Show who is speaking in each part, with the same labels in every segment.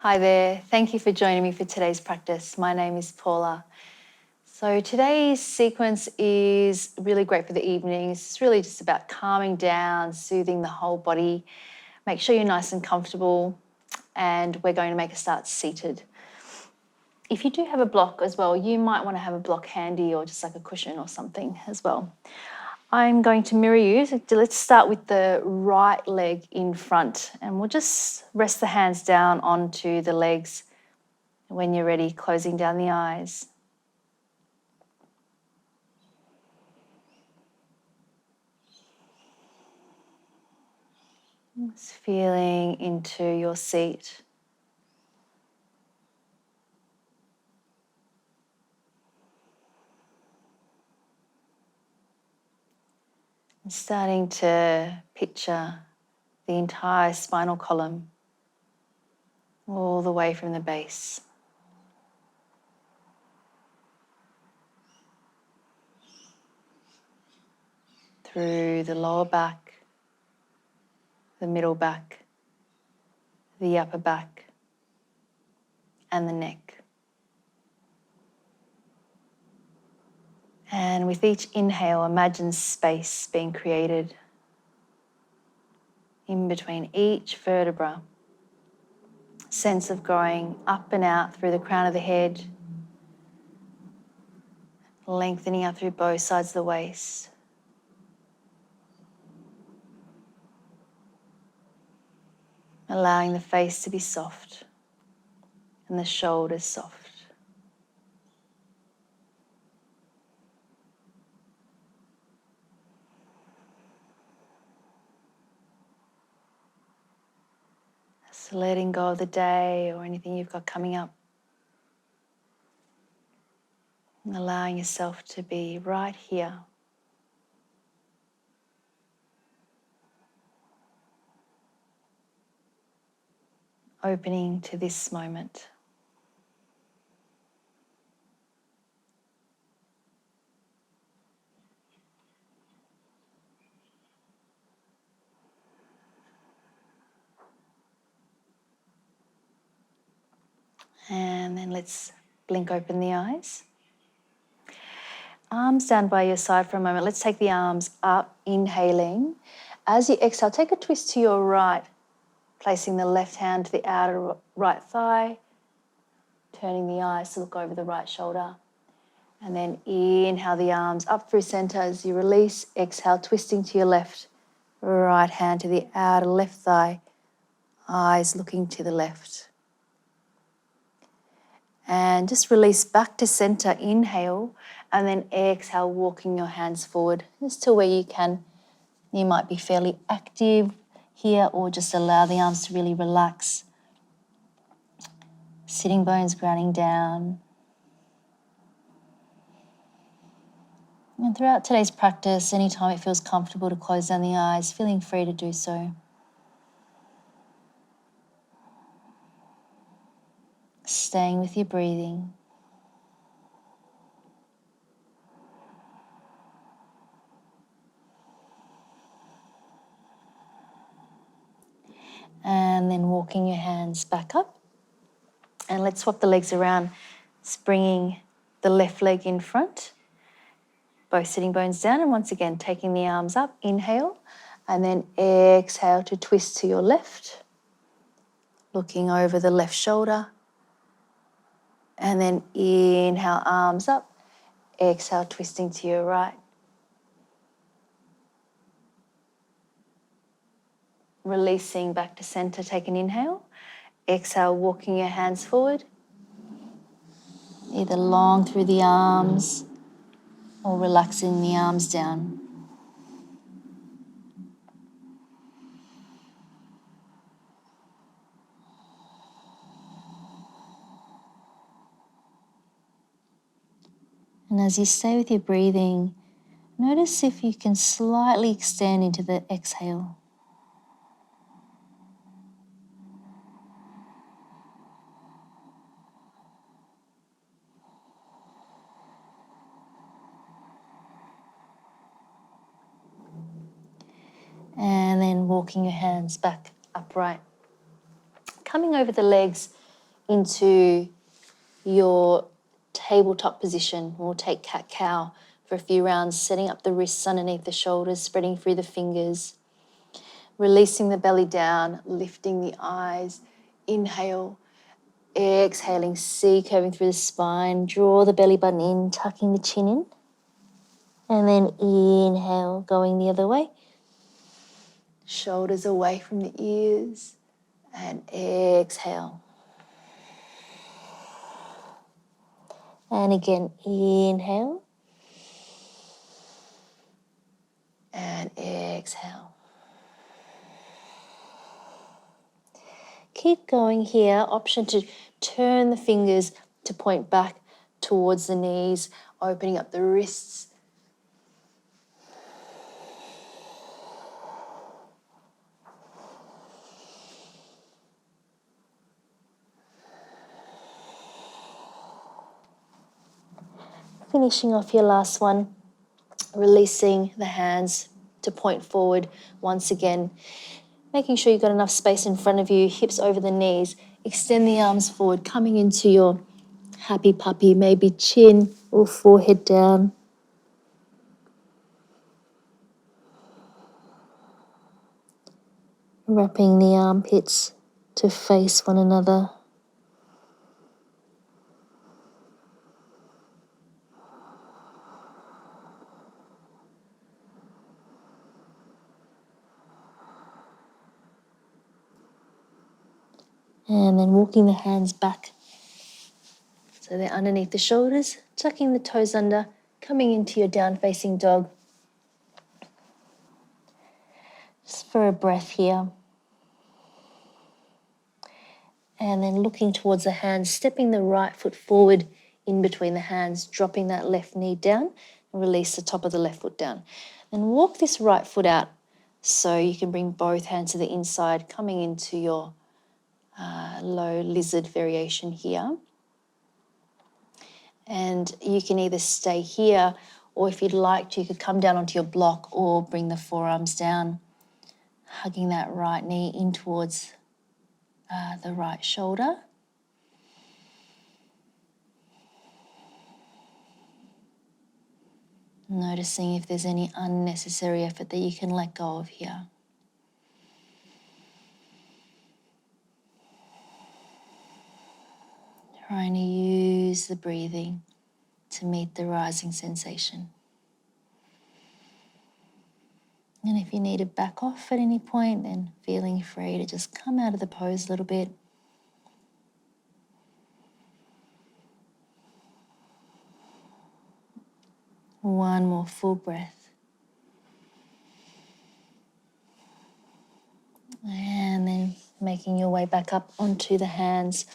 Speaker 1: Hi there, thank you for joining me for today's practice. My name is Paula. So today's sequence is really great for the evenings. It's really just about calming down, soothing the whole body. Make sure you're nice and comfortable, and we're going to make a start seated. If you do have a block as well, you might want to have a block handy or just like a cushion or something as well. I'm going to mirror you. So let's start with the right leg in front, and we'll just rest the hands down onto the legs. When you're ready, closing down the eyes. Just feeling into your seat. And starting to picture the entire spinal column all the way from the base. Through the lower back, the middle back, the upper back, and the neck. And with each inhale, imagine space being created in between each vertebra. Sense of going up and out through the crown of the head, lengthening out through both sides of the waist. Allowing the face to be soft and the shoulders soft. Just letting go of the day or anything you've got coming up. And allowing yourself to be right here. Opening to this moment. And then let's blink open the eyes. Arms down by your side for a moment. Let's take the arms up, inhaling. As you exhale, take a twist to your right, placing the left hand to the outer right thigh, turning the eyes to look over the right shoulder. And then inhale the arms up through center as you release. Exhale, twisting to your left, right hand to the outer left thigh, eyes looking to the left. And just release back to center, inhale, and then exhale, walking your hands forward just to where you can. You might be fairly active here or just allow the arms to really relax. Sitting bones grounding down. And throughout today's practice, anytime it feels comfortable to close down the eyes, feeling free to do so. Staying with your breathing. And then walking your hands back up. And let's swap the legs around, just bringing the left leg in front. Both sitting bones down, and once again, taking the arms up, inhale, and then exhale to twist to your left, looking over the left shoulder, and then inhale, arms up, exhale, twisting to your right. Releasing back to center, take an inhale, exhale, walking your hands forward, either long through the arms or relaxing the arms down. And as you stay with your breathing, notice if you can slightly extend into the exhale. And then walking your hands back upright. Coming over the legs into your tabletop position. We'll take cat-cow for a few rounds, setting up the wrists underneath the shoulders, spreading through the fingers, releasing the belly down, lifting the eyes. Inhale, exhaling, C curving through the spine. Draw the belly button in, tucking the chin in. And then inhale, going the other way. Shoulders away from the ears. And exhale. And again, inhale. And exhale. Keep going here. Option to turn the fingers to point back towards the knees, opening up the wrists. Finishing off your last one, releasing the hands to point forward once again. Making sure you've got enough space in front of you, hips over the knees. Extend the arms forward, coming into your happy puppy, maybe chin or forehead down. Wrapping the armpits to face one another. And then walking the hands back so they're underneath the shoulders, tucking the toes under, coming into your down-facing dog. Just for a breath here. And then looking towards the hands, stepping the right foot forward in between the hands, dropping that left knee down and release the top of the left foot down. Then walk this right foot out so you can bring both hands to the inside, coming into your low lizard variation here. And you can either stay here, or if you'd like to, you could come down onto your block or bring the forearms down, hugging that right knee in towards the right shoulder. Noticing if there's any unnecessary effort that you can let go of here. Trying to use the breathing to meet the rising sensation. And if you need to back off at any point, then feeling free to just come out of the pose a little bit. One more full breath. And then making your way back up onto the hands.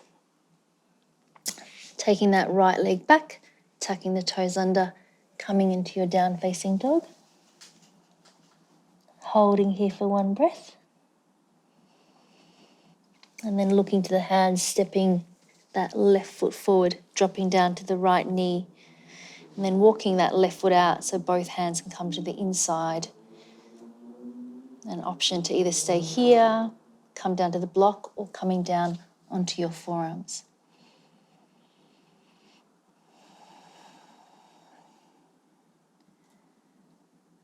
Speaker 1: Taking that right leg back, tucking the toes under, coming into your down-facing dog. Holding here for one breath. And then looking to the hands, stepping that left foot forward, dropping down to the right knee. And then walking that left foot out so both hands can come to the inside. An option to either stay here, come down to the block, or coming down onto your forearms.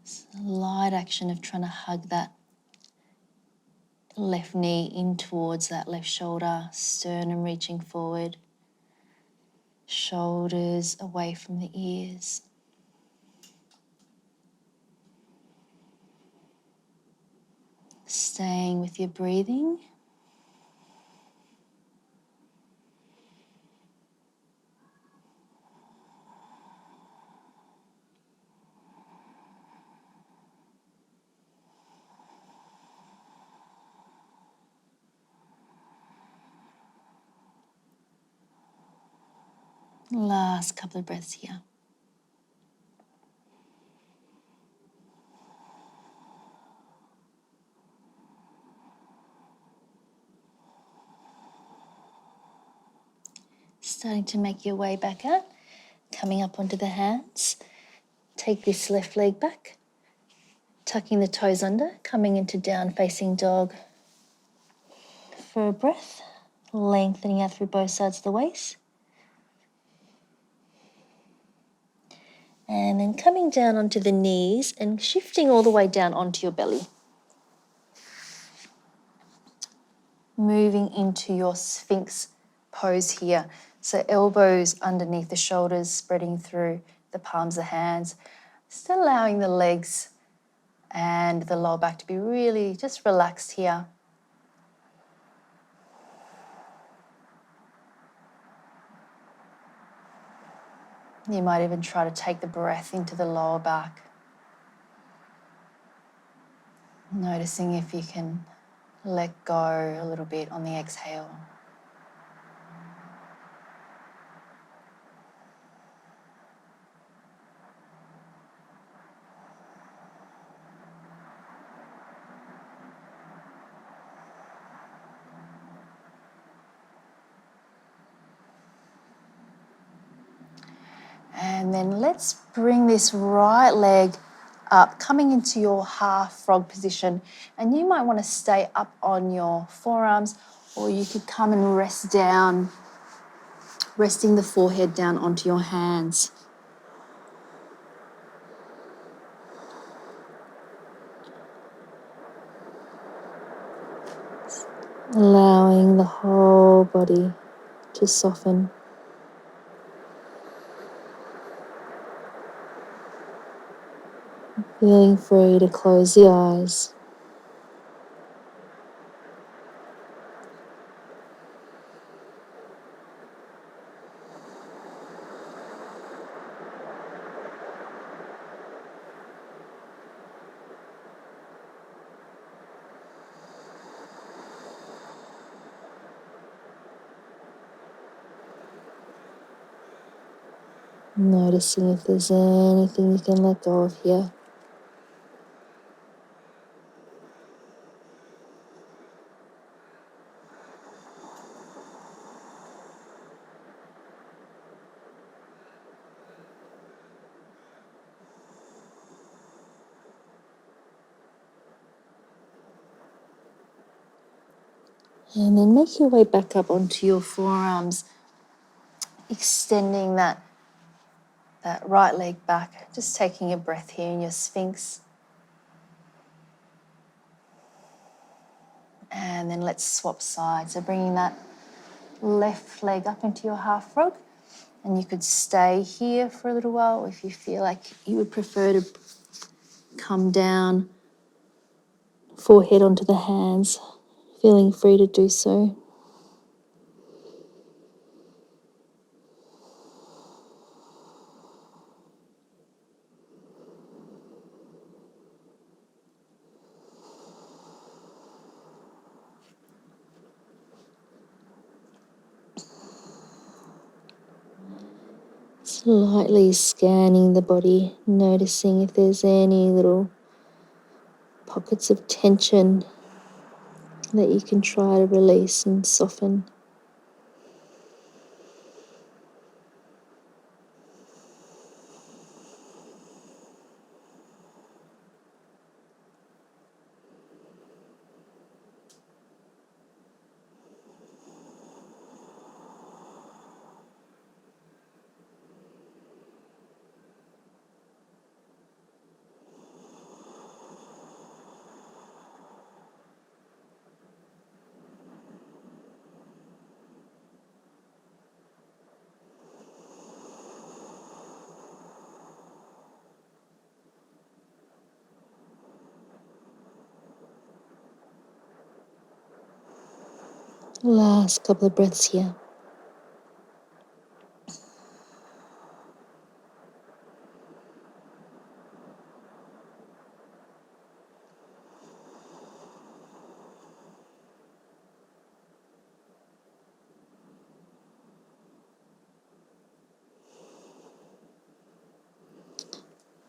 Speaker 1: It's a light action of trying to hug that left knee in towards that left shoulder, sternum reaching forward, shoulders away from the ears. Staying with your breathing. Last couple of breaths here. Starting to make your way back out, coming up onto the hands. Take this left leg back, tucking the toes under, coming into down facing dog for a breath. lengthening out through both sides of the waist. And then coming down onto the knees and shifting all the way down onto your belly. Moving into your Sphinx pose here. So elbows underneath the shoulders, spreading through the palms of the hands. Still allowing the legs and the lower back to be really just relaxed here. You might even try to take the breath into the lower back. Noticing if you can let go a little bit on the exhale. And then let's bring this right leg up, coming into your half frog position. And you might want to stay up on your forearms, or you could come and rest down, resting the forehead down onto your hands. Allowing the whole body to soften. Feeling free to close the eyes. Noticing if there's anything you can let go of here. And then make your way back up onto your forearms, extending that right leg back, just taking a breath here in your Sphinx. And then let's swap sides. So bringing that left leg up into your half frog, and you could stay here for a little while if you feel like you would prefer to come down, forehead onto the hands, feeling free to do so. Slightly scanning the body, noticing if there's any little pockets of tension that you can try to release and soften. Last couple of breaths here.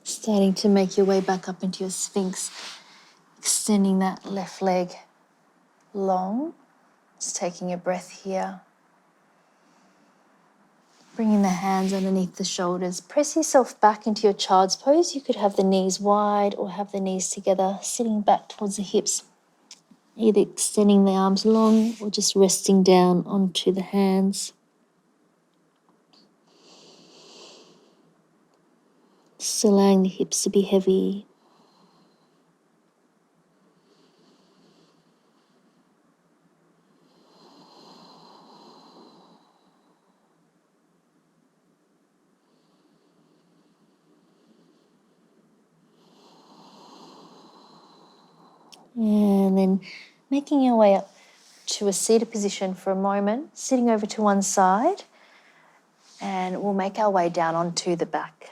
Speaker 1: Starting to make your way back up into your Sphinx, extending that left leg long. Just taking a breath here. Bringing the hands underneath the shoulders. Press yourself back into your child's pose. You could have the knees wide or have the knees together, sitting back towards the hips. either extending the arms long or just resting down onto the hands. Just allowing the hips to be heavy. And then making your way up to a seated position for a moment, sitting over to one side, and we'll make our way down onto the back.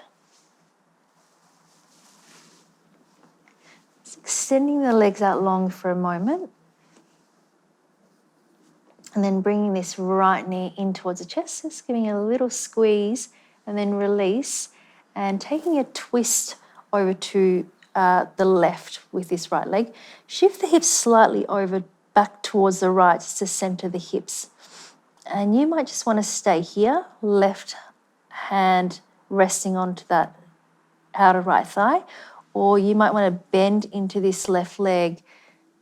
Speaker 1: Just extending the legs out long for a moment, and then bringing this right knee in towards the chest, just giving it a little squeeze, and then release, and taking a twist over to the left with this right leg. Shift the hips slightly over back towards the right just to center the hips. And you might just want to stay here, left hand resting onto that outer right thigh, or you might want to bend into this left leg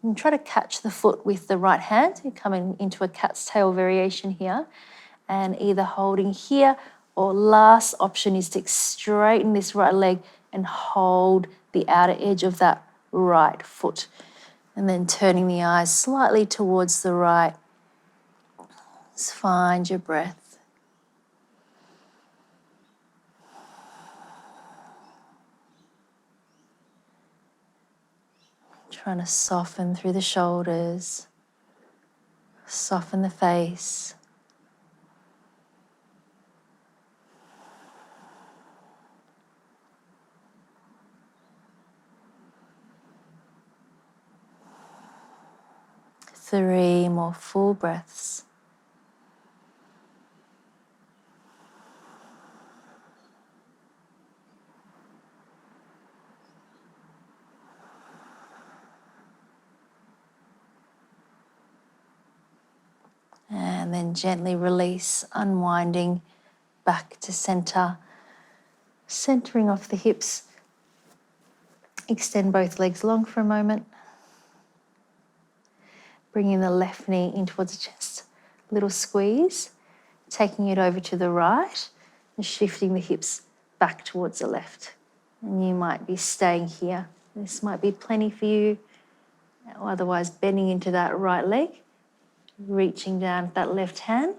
Speaker 1: and try to catch the foot with the right hand. You're coming into a cat's tail variation here, and either holding here, or last option is to straighten this right leg and hold the outer edge of that right foot, and then turning the eyes slightly towards the right. Just find your breath. Trying to soften through the shoulders, soften the face. Three more full breaths. And then gently release, unwinding back to center, centering off the hips. Extend both legs long for a moment. Bringing the left knee in towards the chest. Little squeeze, taking it over to the right and shifting the hips back towards the left. And you might be staying here. This might be plenty for you. Or otherwise bending into that right leg, reaching down with that left hand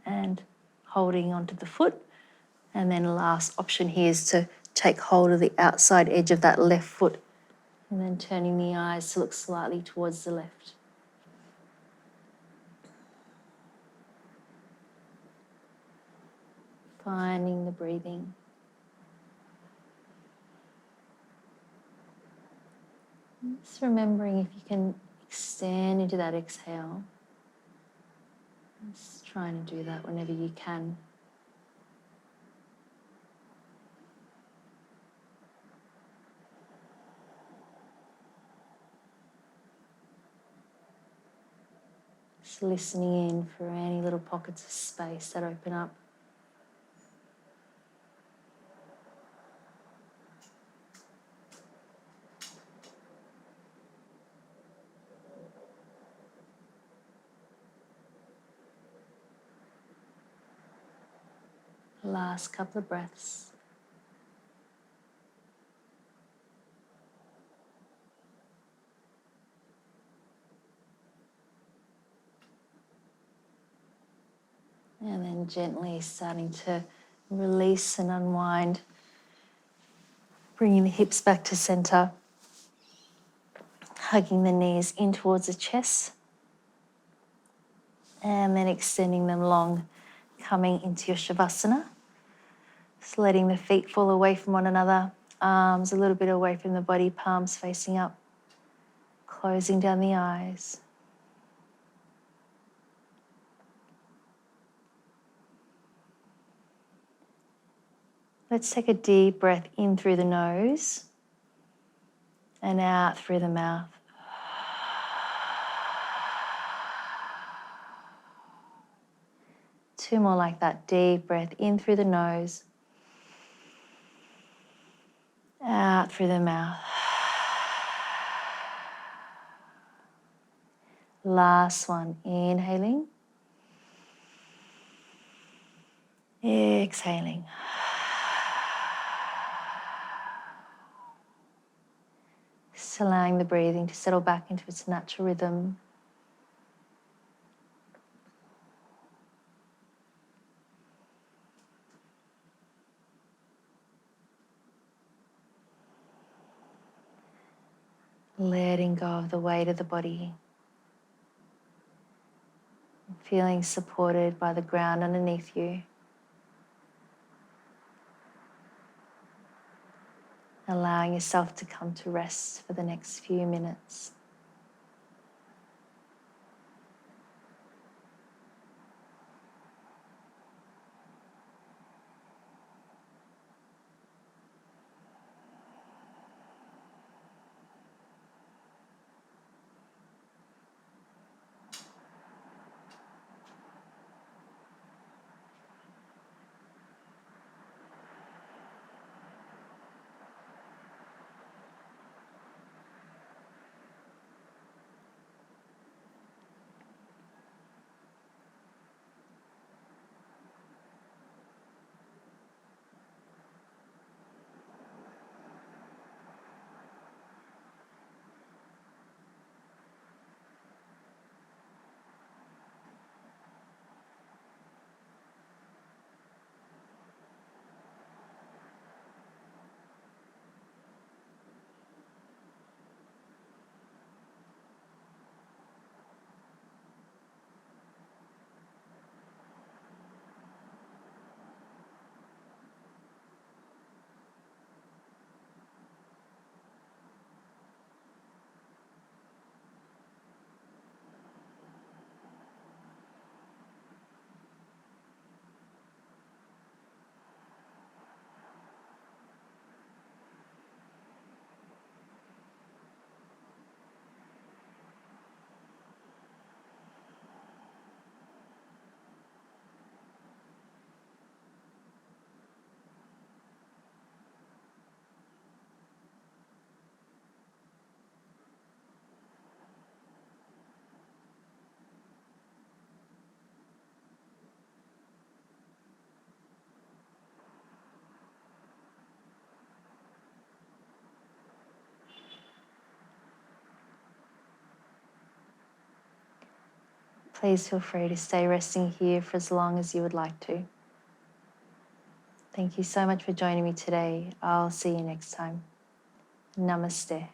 Speaker 1: and holding onto the foot. And then last option here is to take hold of the outside edge of that left foot and then turning the eyes to look slightly towards the left. Finding the breathing. Just remembering if you can extend into that exhale. Just trying to do that whenever you can. Just listening in for any little pockets of space that open up. Last couple of breaths. And then gently starting to release and unwind, bringing the hips back to center, hugging the knees in towards the chest, and then extending them long, coming into your Shavasana. Just letting the feet fall away from one another, arms a little bit away from the body, palms facing up, closing down the eyes. Let's take a deep breath in through the nose and out through the mouth. Two more like that. Deep breath in through the nose, out through the mouth. Last one, inhaling. Exhaling. Just allowing the breathing to settle back into its natural rhythm. Letting go of the weight of the body. Feeling supported by the ground underneath you. Allowing yourself to come to rest for the next few minutes. Please feel free to stay resting here for as long as you would like to. Thank you so much for joining me today. I'll see you next time. Namaste.